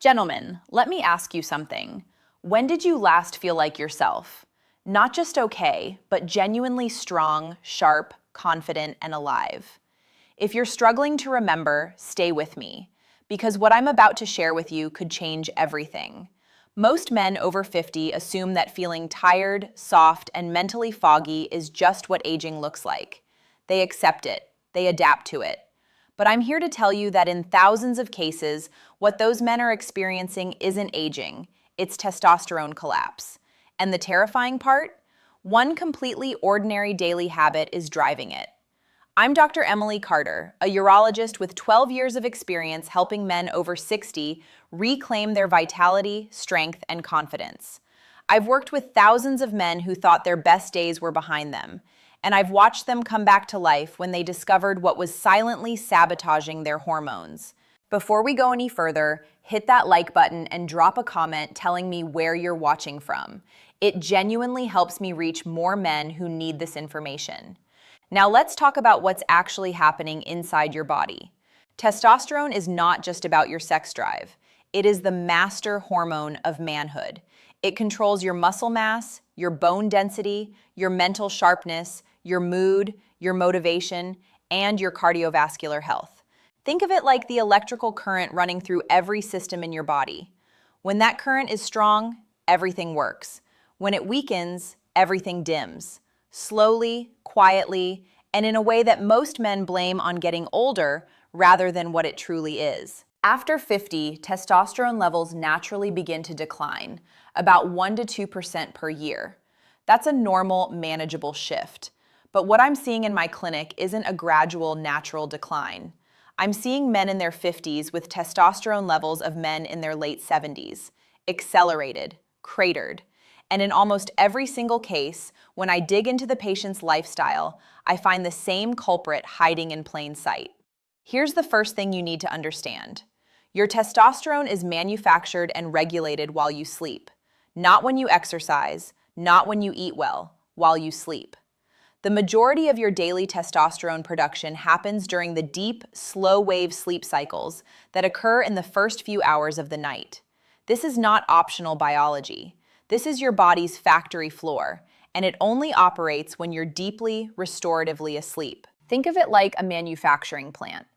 Gentlemen, let me ask you something. When did you last feel like yourself? Not just okay, but genuinely strong, sharp, confident, and alive. If you're struggling to remember, stay with me, because what I'm about to share with you could change everything. Most men over 50 assume that feeling tired, soft, and mentally foggy is just what aging looks like. They accept it, they adapt to it. But I'm here to tell you that in thousands of cases, what those men are experiencing isn't aging, it's testosterone collapse. And the terrifying part? One completely ordinary daily habit is driving it. I'm Dr. Emily Carter, a urologist with 12 years of experience helping men over 60 reclaim their vitality, strength, and confidence. I've worked with thousands of men who thought their best days were behind them, and I've watched them come back to life when they discovered what was silently sabotaging their hormones. Before we go any further, hit that like button and drop a comment telling me where you're watching from. It genuinely helps me reach more men who need this information. Now let's talk about what's actually happening inside your body. Testosterone is not just about your sex drive. It is the master hormone of manhood. It controls your muscle mass, your bone density, your mental sharpness, your mood, your motivation, and your cardiovascular health. Think of it like the electrical current running through every system in your body. When that current is strong, everything works. When it weakens, everything dims. Slowly, quietly, and in a way that most men blame on getting older rather than what it truly is. After 50, testosterone levels naturally begin to decline, about 1 to 2% per year. That's a normal, manageable shift. But what I'm seeing in my clinic isn't a gradual, natural decline. I'm seeing men in their 50s with testosterone levels of men in their late 70s, accelerated, cratered. And in almost every single case, when I dig into the patient's lifestyle, I find the same culprit hiding in plain sight. Here's the first thing you need to understand. Your testosterone is manufactured and regulated while you sleep. Not when you exercise, not when you eat well, while you sleep. The majority of your daily testosterone production happens during the deep, slow-wave sleep cycles that occur in the first few hours of the night. This is not optional biology. This is your body's factory floor, and it only operates when you're deeply, restoratively asleep. Think of it like a manufacturing plant.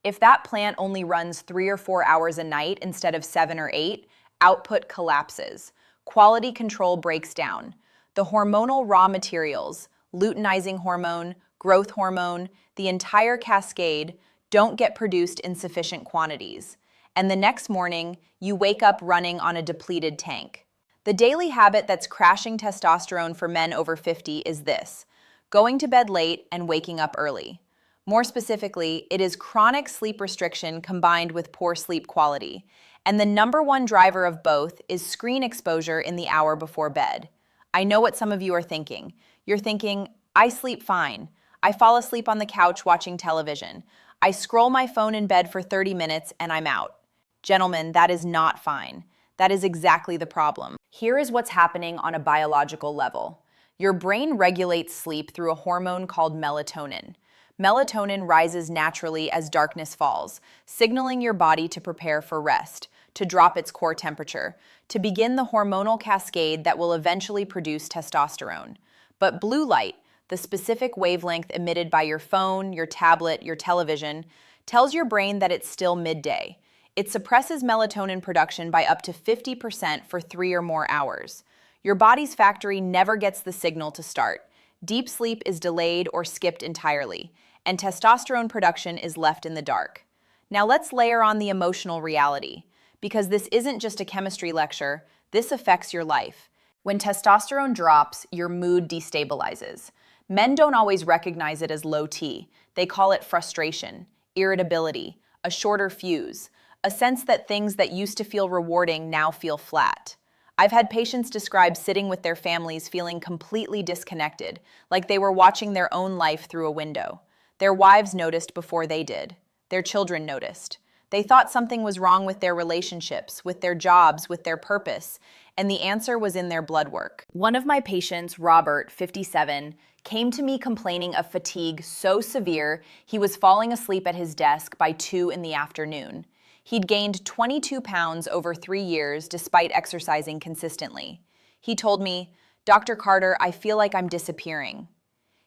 If that plant only runs 3 or 4 hours a night instead of 7 or 8, output collapses. Quality control breaks down. The hormonal raw materials, luteinizing hormone, growth hormone, the entire cascade don't get produced in sufficient quantities. And the next morning, you wake up running on a depleted tank. The daily habit that's crashing testosterone for men over 50 is this: going to bed late and waking up early. More specifically, it is chronic sleep restriction combined with poor sleep quality. And the number one driver of both is screen exposure in the hour before bed. I know what some of you are thinking. You're thinking, I sleep fine. I fall asleep on the couch watching television. I scroll my phone in bed for 30 minutes and I'm out. Gentlemen, that is not fine. That is exactly the problem. Here is what's happening on a biological level. Your brain regulates sleep through a hormone called melatonin. Melatonin rises naturally as darkness falls, signaling your body to prepare for rest, to drop its core temperature, to begin the hormonal cascade that will eventually produce testosterone. But blue light, the specific wavelength emitted by your phone, your tablet, your television, tells your brain that it's still midday. It suppresses melatonin production by up to 50% for 3 or more hours. Your body's factory never gets the signal to start. Deep sleep is delayed or skipped entirely, and testosterone production is left in the dark. Now let's layer on the emotional reality, because this isn't just a chemistry lecture, this affects your life. When testosterone drops, your mood destabilizes. Men don't always recognize it as low T. They call it frustration, irritability, a shorter fuse, a sense that things that used to feel rewarding now feel flat. I've had patients describe sitting with their families feeling completely disconnected, like they were watching their own life through a window. Their wives noticed before they did. Their children noticed. They thought something was wrong with their relationships, with their jobs, with their purpose, and the answer was in their blood work. One of my patients, Robert, 57, came to me complaining of fatigue so severe he was falling asleep at his desk by 2 in the afternoon. He'd gained 22 pounds over 3 years despite exercising consistently. He told me, "Dr. Carter, I feel like I'm disappearing."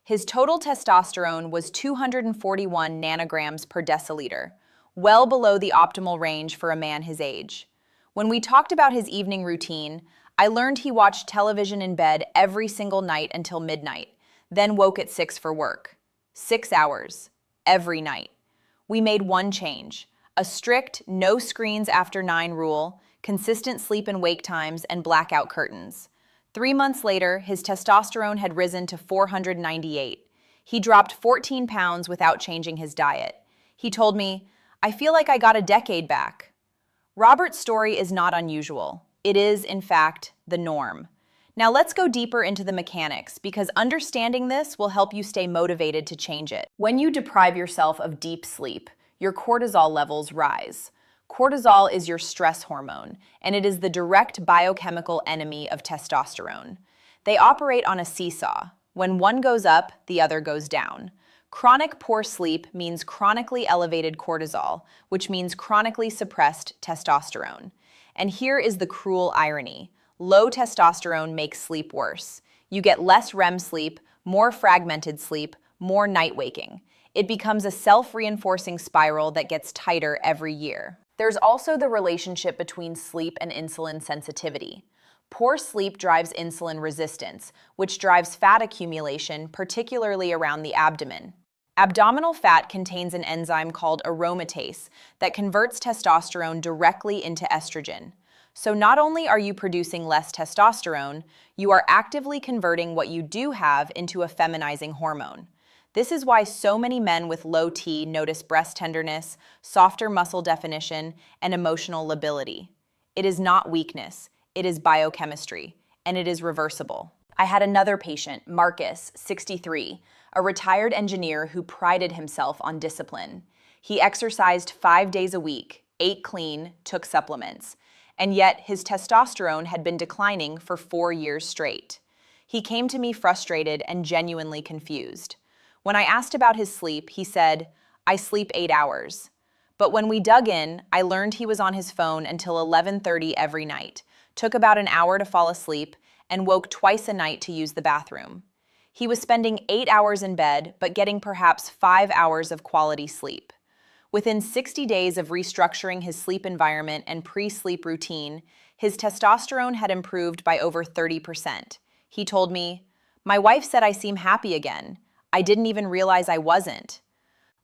His total testosterone was 241 nanograms per deciliter, well below the optimal range for a man his age. When we talked about his evening routine, I learned he watched television in bed every single night until midnight, then woke at 6 for work. 6 hours, every night. We made one change: a strict no screens after 9 rule, consistent sleep and wake times, and blackout curtains. 3 months later, his testosterone had risen to 498. He dropped 14 pounds without changing his diet. He told me, "I feel like I got a decade back." Robert's story is not unusual. It is, in fact, the norm. Now let's go deeper into the mechanics, because understanding this will help you stay motivated to change it. When you deprive yourself of deep sleep, your cortisol levels rise. Cortisol is your stress hormone, and it is the direct biochemical enemy of testosterone. They operate on a seesaw. When one goes up, the other goes down. Chronic poor sleep means chronically elevated cortisol, which means chronically suppressed testosterone. And here is the cruel irony. Low testosterone makes sleep worse. You get less REM sleep, more fragmented sleep, more night waking. It becomes a self-reinforcing spiral that gets tighter every year. There's also the relationship between sleep and insulin sensitivity. Poor sleep drives insulin resistance, which drives fat accumulation, particularly around the abdomen. Abdominal fat contains an enzyme called aromatase that converts testosterone directly into estrogen. So not only are you producing less testosterone, you are actively converting what you do have into a feminizing hormone. This is why so many men with low T notice breast tenderness, softer muscle definition, and emotional lability. It is not weakness, it is biochemistry, and it is reversible. I had another patient, Marcus, 63, a retired engineer who prided himself on discipline. He exercised 5 days a week, ate clean, took supplements, and yet his testosterone had been declining for 4 years straight. He came to me frustrated and genuinely confused. When I asked about his sleep, he said, "I sleep 8 hours." But when we dug in, I learned he was on his phone until 11:30 every night, took about an hour to fall asleep, and woke twice a night to use the bathroom. He was spending 8 hours in bed, but getting perhaps 5 hours of quality sleep. Within 60 days of restructuring his sleep environment and pre-sleep routine, his testosterone had improved by over 30%. He told me, "My wife said I seem happy again. I didn't even realize I wasn't."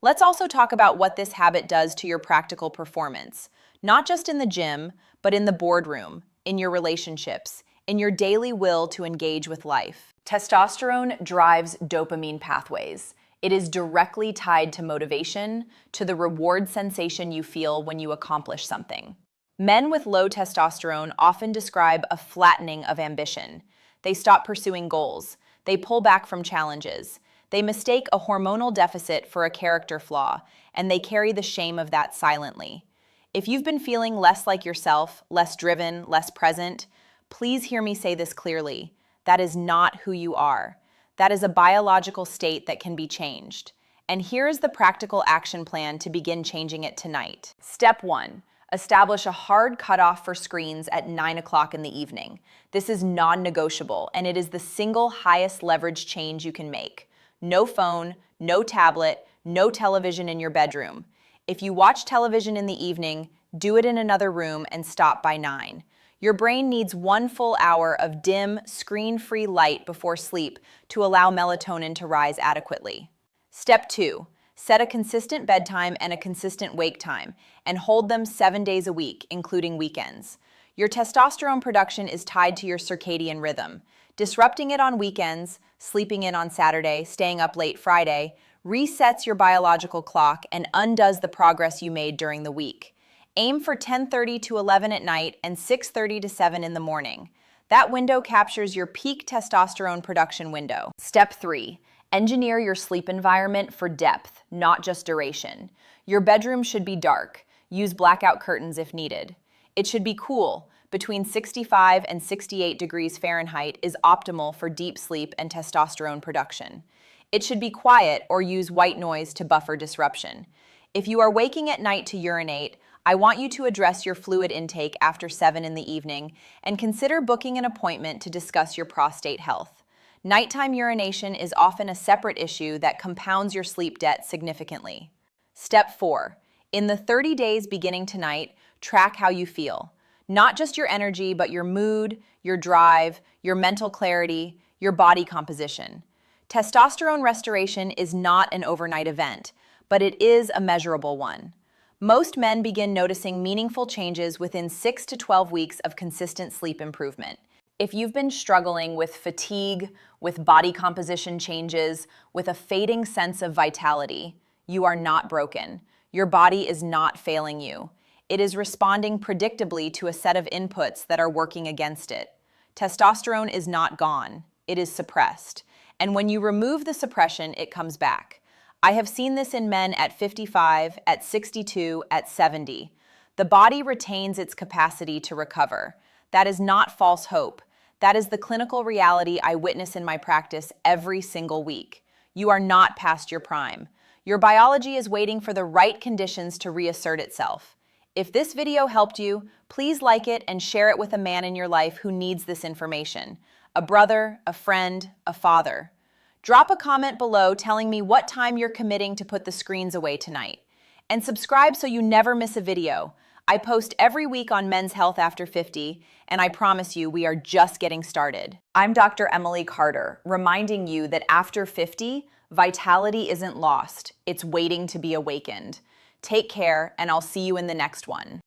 Let's also talk about what this habit does to your practical performance, not just in the gym, but in the boardroom, in your relationships, in your daily will to engage with life. Testosterone drives dopamine pathways. It is directly tied to motivation, to the reward sensation you feel when you accomplish something. Men with low testosterone often describe a flattening of ambition. They stop pursuing goals. They pull back from challenges. They mistake a hormonal deficit for a character flaw, and they carry the shame of that silently. If you've been feeling less like yourself, less driven, less present, please hear me say this clearly. That is not who you are. That is a biological state that can be changed. And here is the practical action plan to begin changing it tonight. Step 1. Establish a hard cutoff for screens at 9 o'clock in the evening. This is non-negotiable, and it is the single highest leverage change you can make. No phone, no tablet, no television in your bedroom. If you watch television in the evening, do it in another room and stop by 9. Your brain needs 1 full hour of dim, screen-free light before sleep to allow melatonin to rise adequately. Step 2. Set a consistent bedtime and a consistent wake time, and hold them 7 days a week, including weekends. Your testosterone production is tied to your circadian rhythm. Disrupting it on weekends, sleeping in on Saturday, staying up late Friday, resets your biological clock and undoes the progress you made during the week. Aim for 10:30 to 11 at night and 6:30 to 7 in the morning. That window captures your peak testosterone production window. Step 3. Engineer your sleep environment for depth, not just duration. Your bedroom should be dark. Use blackout curtains if needed. It should be cool. Between 65 and 68 degrees Fahrenheit is optimal for deep sleep and testosterone production. It should be quiet or use white noise to buffer disruption. If you are waking at night to urinate, I want you to address your fluid intake after 7 in the evening and consider booking an appointment to discuss your prostate health. Nighttime urination is often a separate issue that compounds your sleep debt significantly. Step 4. In the 30 days beginning tonight, track how you feel. Not just your energy, but your mood, your drive, your mental clarity, your body composition. Testosterone restoration is not an overnight event, but it is a measurable one. Most men begin noticing meaningful changes within 6 to 12 weeks of consistent sleep improvement. If you've been struggling with fatigue, with body composition changes, with a fading sense of vitality, you are not broken. Your body is not failing you. It is responding predictably to a set of inputs that are working against it. Testosterone is not gone. It is suppressed. And when you remove the suppression, it comes back. I have seen this in men at 55, at 62, at 70. The body retains its capacity to recover. That is not false hope. That is the clinical reality I witness in my practice every single week. You are not past your prime. Your biology is waiting for the right conditions to reassert itself. If this video helped you, please like it and share it with a man in your life who needs this information. A brother, a friend, a father. Drop a comment below telling me what time you're committing to put the screens away tonight. And subscribe so you never miss a video. I post every week on men's health after 50, and I promise you we are just getting started. I'm Dr. Jocelyn Carter, reminding you that after 50, vitality isn't lost. It's waiting to be awakened. Take care, and I'll see you in the next one.